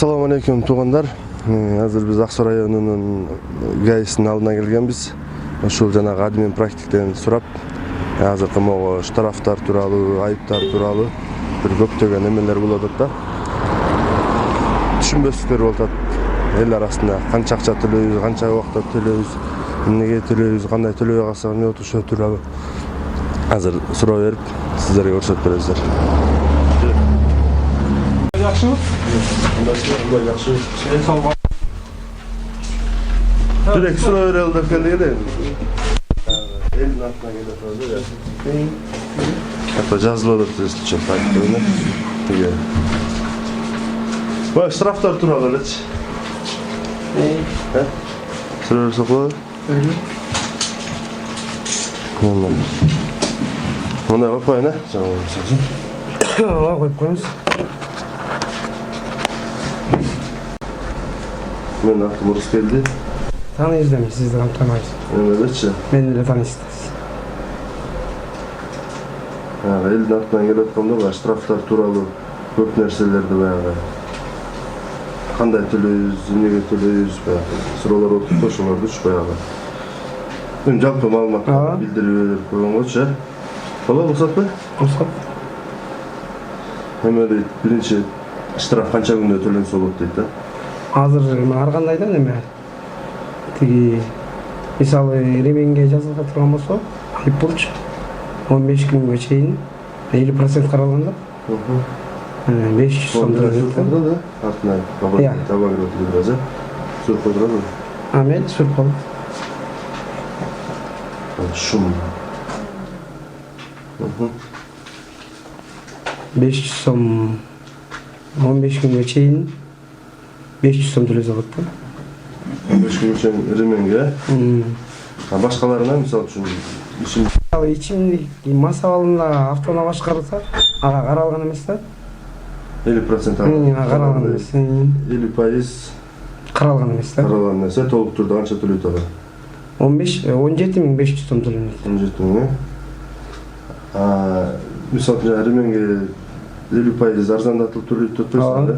Assalamu alaikum туугандар. Азыр биз Аксу районунун ГАИсинин алдына келгенбиз. Ушул жанагы админ практиктен сурап, азыркы могу штрафтар тууралуу, айыптар тууралуу бир көптөгөн эмелер болуп атат да. Түшүнбөстүктөр болуп атат. Эл арасында канча акча төлөйбүз, канча убакта төлөйбүз, эмнеге төлөйбүз, кандай төлөбөй калсак эмне болот ошол тууралуу азыр суроо берип, сиздерге көрсөтүп беребиздер. Yaxşımı? Yaxşı. Direkt sıra verildi kendine değil mi? Elin altına gelip ya. Hatta cazladı test çok farklı öyle. Güzel. Bu straftar turalı hiç. He? Sıra sokulu. Ondan. Ona bakayım ne? Tamam sizin. Allah koyuyoruz. Men aklım orası geldi. Tanıyız demiş, siz de tanıyız. Evet. Beni de tanıyız. Elin altından gelip kaldı, штрафтар тууралуу көп нерселерди баягы кандай төлөйбүз, эмнеге төлөйбүз баягы суроолор болуп ошолордучу баягы. Мен жалпы маалымат билдирип берип койгон болчу, болобу уруксатпы? Уруксат. Эме дейт, биринчи штраф канча күндө төлөнсө болот дейт да. Азыр ар кандайда неме? Тиги мисалы ремеңге жазылып турган болсо, айып болчу. 15 күнгө чейин 50% каралганда. 500 сом төлөйт да. Артына табан кирип отурду. Сүрүп отурду. Мен сүрүп калдым. Шум. 500 сом 15 күнгө чейин 500 сом төлөсө болот да. 15 күнгө чейин ременге. Башкаларына мисалы үчүн ичимдик масалында автоунаа башкарса, ага каралган эмес да. 50% каралган эмес. 50% каралган эмес да. Каралган нерсе толук турда канча төлөйт ага? 17.500 сом төлөнөт. 17.000. Мисалы ременге 50% арзандатылып төлөйт деп койсоң да.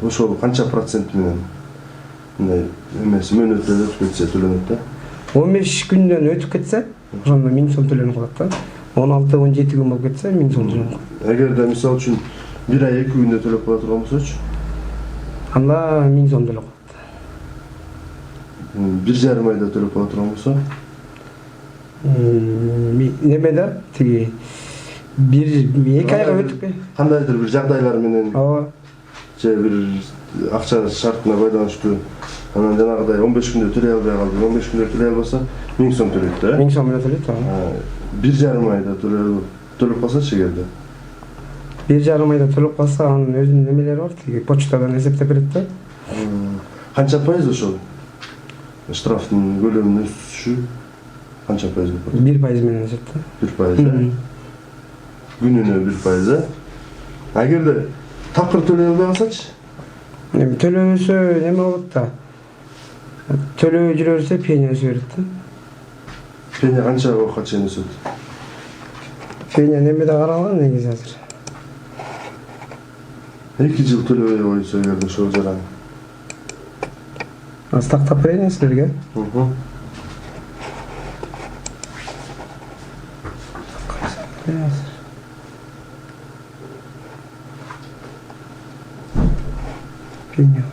Ошол канча процент менен мындай эмес мөөнөттөн өтүп кетсе төлөнөт да. 15 күндөн өтүп кетсе, ошондо 1000 сом төлөнүп калат да. 16-17 күн болуп кетсе 1000 сом төлөнүп калат. Эгерде мисалы үчүн 1 ай 2 күндө төлөп кала турган болсочу, анда 1000 сом төлөп калат. 1,5 айда төлөп кала турган болсо, немеде тиги 1-2 айга өтүп кандайдыр бир жагдайлар менен же бир акча шартына байланыштуу анан жанагыдай 15 күндө төлөй албай калды, 15 күндө төлөй албаса 1000 сом төлөйт да. 1000 сом менен төлөйт. 1,5 айда төлөп калсачы эгерде. 1,5 айда төлөп калса, анын өзүнүн немелери бар, тиги почтадан эсептеп берет да. Канча пайыз ошол? Штрафтын көлөмүнүн өсүшү канча пайыз болот? 1% менен өсөт да. 1%. Күнүнө 1%. Эгерде такыр төлөй албай калсачы? Төлөбөсө неме болот да. Төлөбөй жүрө берсе пеня өсө берет да. Пеня канча убакытка чейин өсөт? Пеня немеде каралган негизи азыр. 2 жыл төлөбөй койсо эгерде ошол жаран. Аз тактап берейин силерге. Пеня.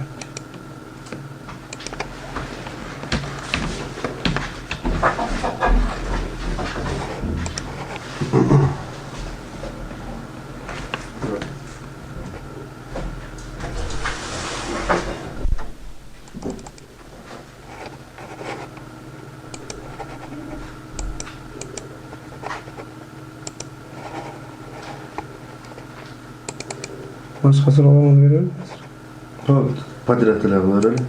Başka sıralama verelim mi? Подряд алып.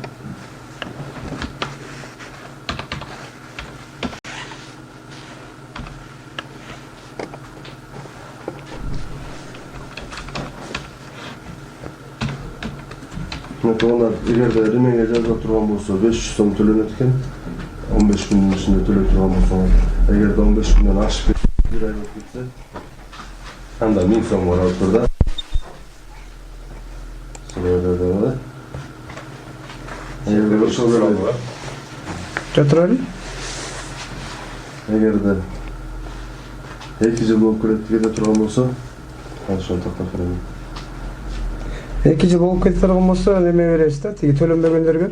Onlar эгерде ременге жазылып турган болсо 500 сом төлөнөт экен. 15 күндүн ичинде төлөй турган болсо, эгерде 15 күндөн ашып 1 ай болуп кетсе, анда 1000 сом болуп турда. Şurada da var. ошол эле Жотура бер. эгерде 2 жыл болуп келе турган болсо, ошону тактап берем. 2 жыл болуп кете турган болсо неме беребиз да, тиги төлөнбөгөндөргө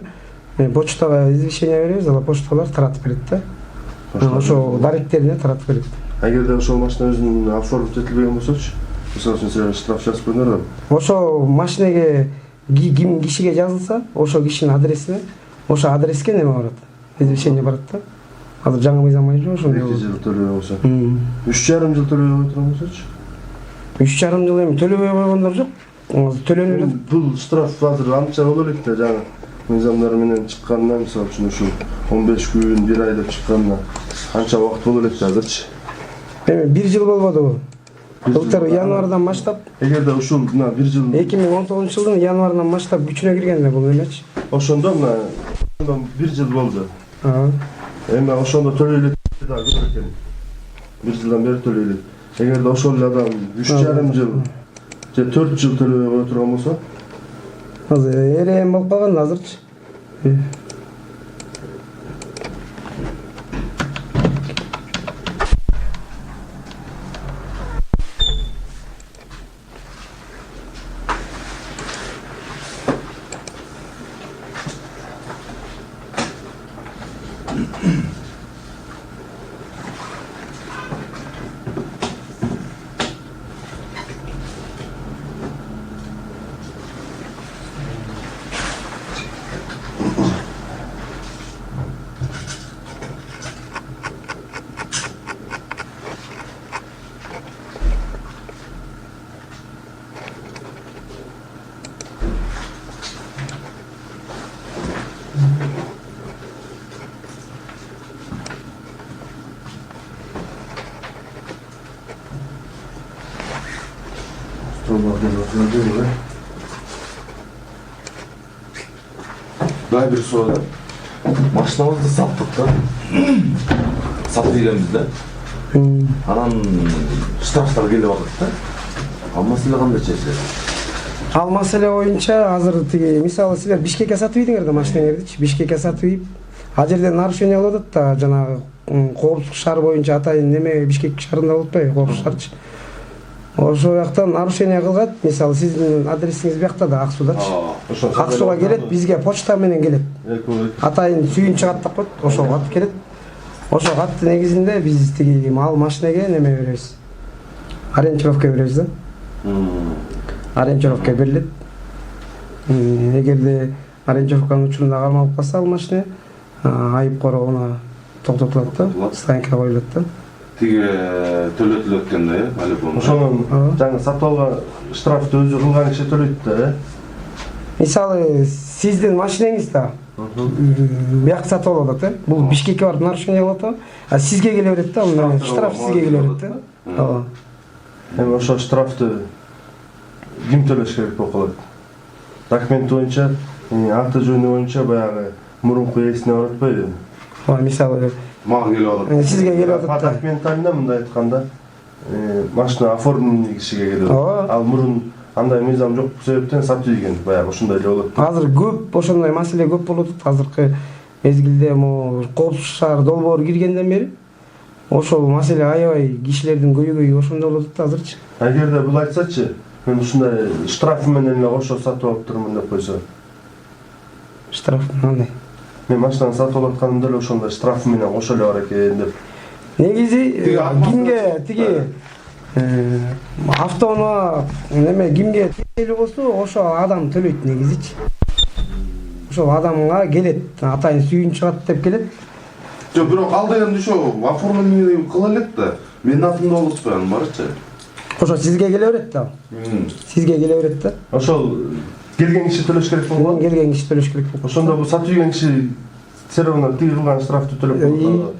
почтага извещение беребиз, ал почталар таратып берет да. Ошо даректерине таратып берет. Эгерде ошол машина өзүнүн оформить этилбеген болсочу, мисалы үчүн силер штраф жазып коюңдар да. Ошо машинеге ким кишиге жазылса, ошо кишинин адресине, ошо адреске неме барат. Извещение барат да. Азыр жаңы мыйзам боюнча ошондой 2 жыл төлөбөй болсо. 3,5 жыл төлөбөй турган болсочу. 3,5 жыл эми төлөбөй койгондор жок. Төлөнүп эле. Бул штраф азыр анча боло элек да, жаңы мыйзамдар менен чыкканына, мисалы үчүн ушул 15 күн, 1 ай деп чыкканына канча убакыт боло элек да азырчы. Эми 1 жыл болбодубу? Былтыр январдан баштап, Эгерде ушул мына 1 жыл 2019-жылдын январынан баштап күчүнө кирген бул эмечи. ошондо мына 1 жыл болду. Эми ошондо төлөй элек да көп экен. 1 жылдан бери төлөй элек. Эгерде ошол эле адам 3,5 жыл же 4 жыл төлөбөй кое турган болсо, Азыр эрең болуп калган азырчы. Daha bir soru. Машинамызды саттык да. Сатып ийгенбиз да. Анан штрафтар келип атат да. Ал маселе кандай чечилет? Ал маселе боюнча азыр тиги мисалы силер Бишкекке сатып ийдиңер да машинаңердичи. Бишкекке сатып ийип, ал жерде нарушение болуп атат да, жанагы коопсуздук шаар боюнча атайын неме Бишкек шаарында болуп атпайбы, коопсуздук шаарчы. Ошол жактан нарушение кылгат, мисалы сиздин адресиңиз биякта да, Ак Суудачы. Ак Сууга келет, бизге почта менен келет. Атайын сүйүнчү кат деп коет, ошол кат келет. Ошол каттын негизинде биз тиги ал машинеге неме беребиз. Ориентировка беребиз да. Ориентировка берилет. Эгерде ориентировканын учурунда кармалып калса ал машина, айып короогуна токтотулат да, станкага коюлат да. Тиги төлөтүлөт экен да, алып ошонун жаңы сатып алган штрафты өзү кылган киши төлөйт да, Мисалы сиздин машинеңиз да. Бияк сатып алып атат, бул Бишкекке барып нарушение кылып атат, а сизге келе берет да, ал штраф сизге келе берет да. Эми ошол штрафты ким төлөш керек болуп калат? Документ боюнча, аты жөнү боюнча баягы мурунку ээсине барып атпайбы? Мисалы мага келип атат. сизге келип атат да. Документально мындай айтканда, машина оформленный кишиге келип атат. Ал мурун андай мыйзам жок себептен сатып ийген, баягы ушундай эле болот. Азыр көп ошондой маселе көп болуп атат. Азыркы мезгилде могу коопсуздук шаар долбоору киргенден бери ошол маселе аябай кишилердин көйгөйү ошондой болуп атат азырчы. Эгерде бул айтсачы, мен ушундай штраф менен эле кошо сатып алып турмун деп койсо. Штраф кандай? Мен машинаны сатып алып атканымда эле ошондой штраф менен кошо эле бар экен деп. Негизи кимге тиги автоунаа неме кимге тиешелүү болсо ошо адам төлөйт негизичи. Ошол адамга келет, атайын сүйүнчү кат деп келет. Жок, бирок ал дегенде ошо оформление кыла элек да. Менин атымда болуп атпайбы, барчы. Ошо сизге келе берет да. Сизге келе берет да. Ошол келген киши төлөш керек болгон. Келген киши төлөш керек болот. Ошондо бул сатып ийген киши сервана тиги кылган штрафты төлөп коет.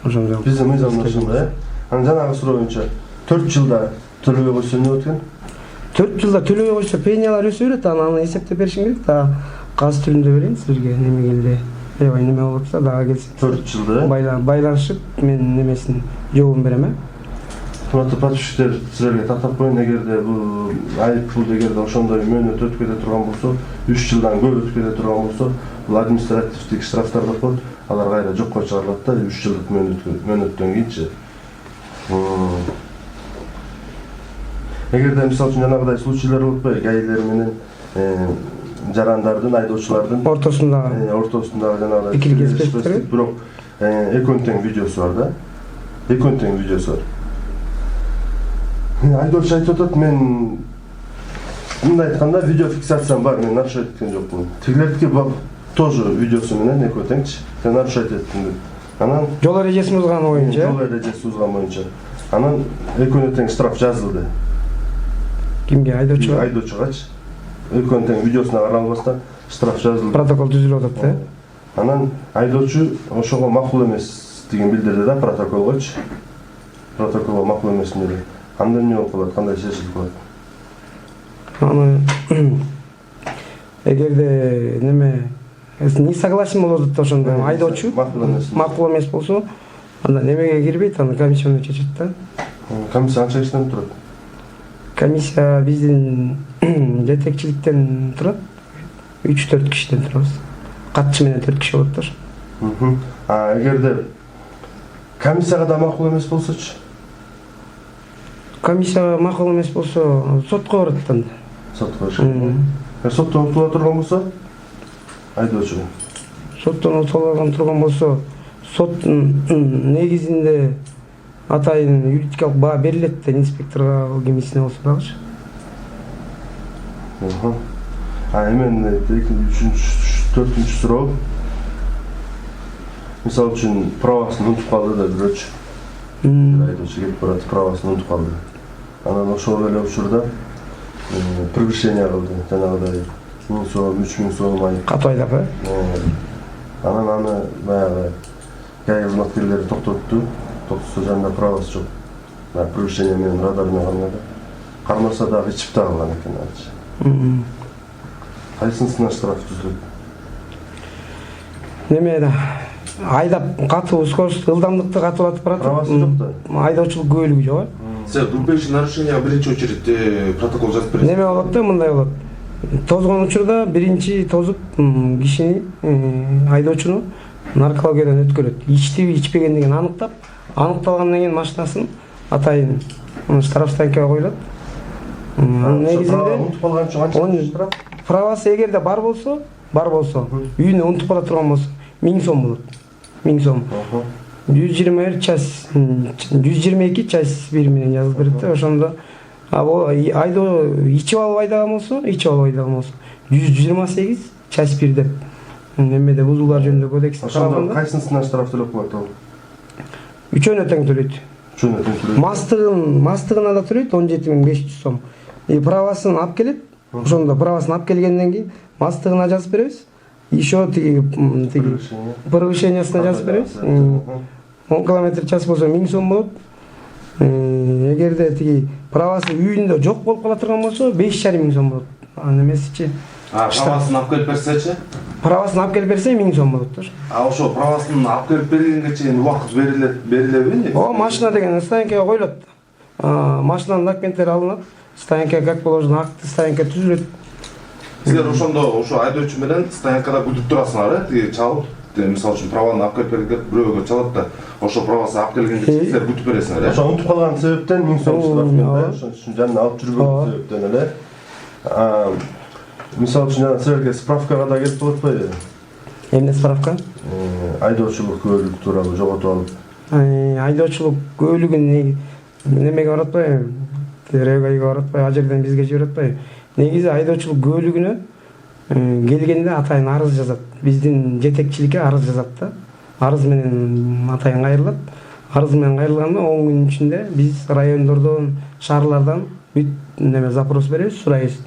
Ошондой. Биздин мыйзамда ошондой, Анан жанагы суроо боюнча 4 жылда төлөбөй койсо эмне болот экен? 4 жылда төлөбөй койсо пенялар өсө берет, аны эсептеп беришиң керек да. Кагаз түрүндө берейин силерге неме келди. Аябай неме болуп атса дагы келсе. 4 жылда байланышып мен немесин жообун берем. Урматтуу подписчиктер, силерге тактап коеюн, эгерде бул айып пул эгерде ошондой мөөнөт өтүп кете турган болсо, 3 жылдан көп өтүп кете турган болсо, бул административдик штрафтар деп коет, алар кайра жокко чыгарылат да, 3 жылдык мөөнөттөн кийинчи. Эгерде мисалы үчүн жанагыдай случайлар болуп атпайбы, гаилер менен жарандардын, айдоочулардын ортосундагы жанагыдай пикир кезбештери, бирок экөөнүн тең видеосу бар да. Экөөнүн тең видеосу бар. Айдоочу айтып атат, мен мындай айтканда видео фиксациям бар, мен нарушать эткен жокмун. Тигилердики тоже видеосу менен экөө теңчи. Мен нарушать эттим. Анан жол эрежесин бузган боюнча. Жол эрежесин бузган боюнча. Анан экөөнүн тең штраф жазылды. Кимге? Айдоочуга? Айдоочугачы. Экөөнүн тең видеосуна каралбастан штраф жазылды. Протокол түзүлүп атат да. Анан айдоочу ошого макул эмес деген билдирди да протоколгочу. Протоколго макул эмесмин деди. Анда эмне болуп калат, кандай чечилип калат? Аны эгерде неме не согласен болуп атат ошондо айдоочу макул эмес болсо, анда немеге кирбейт, аны комиссияны чечет да. Комиссия канча кишиден турат? Комиссия биздин жетекчиликтен турат. 3-4 кишиден турабыз. Катчы менен 4 киши болот да. Эгерде комиссияга да макул эмес болсочу? Комиссияга макул эмес болсо, сотко барат да. Сотко. Соттон утула турган болсо, айдоочу. Соттон утула турган болсо, соттун негизинде атайын юридикалык баа берилет да инспекторго кимисине болсо дагычы. Эмен төртүнчү суроо. Мисалы үчүн правасын унутуп калды да бирөөчү. Айдоочу кетип барат, правасын унутуп калды. Анан ошол эле учурда превышение кылды, жанагыдай 1000 сом, 3000 сом айып. Катуу айдап, Анан аны баягы ГАИ кызматкерлери токтотту. Токтосо жанында правасы жок. Превышение менен радар менен кармады. Кармаса дагы ичип да калган экен ачы. Кайсынысына штраф түзүлөт? Неме да айдап катуу скорость, ылдамдыкты катуулатып барат. Правасы жок да. Айдоочулук күбөлүгү жок. Сен группировочный нарушение биринчи очередь протокол жазып бересиң. Неме болот да, мындай болот. Тозгон учурда биринчи тозуп кишини айдоочуну наркологиядан өткөрөт. Ичтиби, ичпегендигин аныктап, аныкталгандан кийин машинасын атайын штраф станкага коюлат. Негизинде унутуп калган үчүн канча штраф? Правасы эгерде бар болсо, үйүнө унутуп кала турган болсо 1000 сом болот. 1000 сом. 121 час 122 час 1 менен жазылып берет да. Ошондо айдоо ичип алып айдаган болсо, 128 час 1 деп немеде бузуулар жөнүндө кодексте каралган да. Кайсынысына штраф төлөп коет ал? Үчөөнө тең төлөйт. Үчөөнө тең төлөйт. Мастыгына да төлөйт 17500 сом. Правасын алып келет. Ошондо правасын алып келгенден кийин мастыгына жазып беребиз. Еще тиги превышениясына жазып беребиз. 10 км/час болсо 1000 сом болот. Эгерде тиги правасы үйүндө жок болуп кала турган болсо 5500 сом болот. Немесичи? Правасын алып келип берсечи? Правасын алып келип берсе 1000 сом болот да. Ошо правасын алып келип бергенге чейин убакыт берилеби? Машина деген станкага коюлат. Машинанын документтери алынат. Станка как положено, акты станка түзүлөт. Силер ошондо ошо айдоочу менен станкада күтүп турасыңар, тиги чалып, мисалы үчүн праваны алып келип бергенде бирөөгө чалат да, ошо правасы алып келгенге чейин силер күтүп бересиңер, Ошо унутуп калган себептен 1000 сом штраф менен ошон үчүн жанына алып жүргөн себептен эле. Мисалы үчүн жана силерге справкага да келип атпайбы? Эмне справка? Айдоочулук күбөлүк тууралуу жоготуп алып. Айдоочулук күбөлүгүн немеге барып атпайбы? ТРГга барып атпайбы? А жерден бизге жиберип атпайбы? Негизи айдоочулук күбөлүгүнө келгенде атайын арыз жазат. Биздин жетекчиликке арыз жазат да. Арыз менен атайын кайрылат. Арыз менен кайрылганда 10 күн ичинде биз райондордон, шаарлардан бүт неме запрос беребиз, сурайбыз.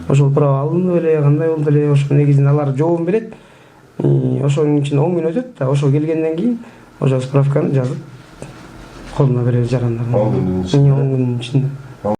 Ошол права алынды беле, кандай болду эле, ошо негизинде алар жообун берет. Ошонун ичинде 10 күн өтөт да, ошо келгенден кийин ошо справканы жазып колуна беребиз жарандарга. 10 күнүн ичинде.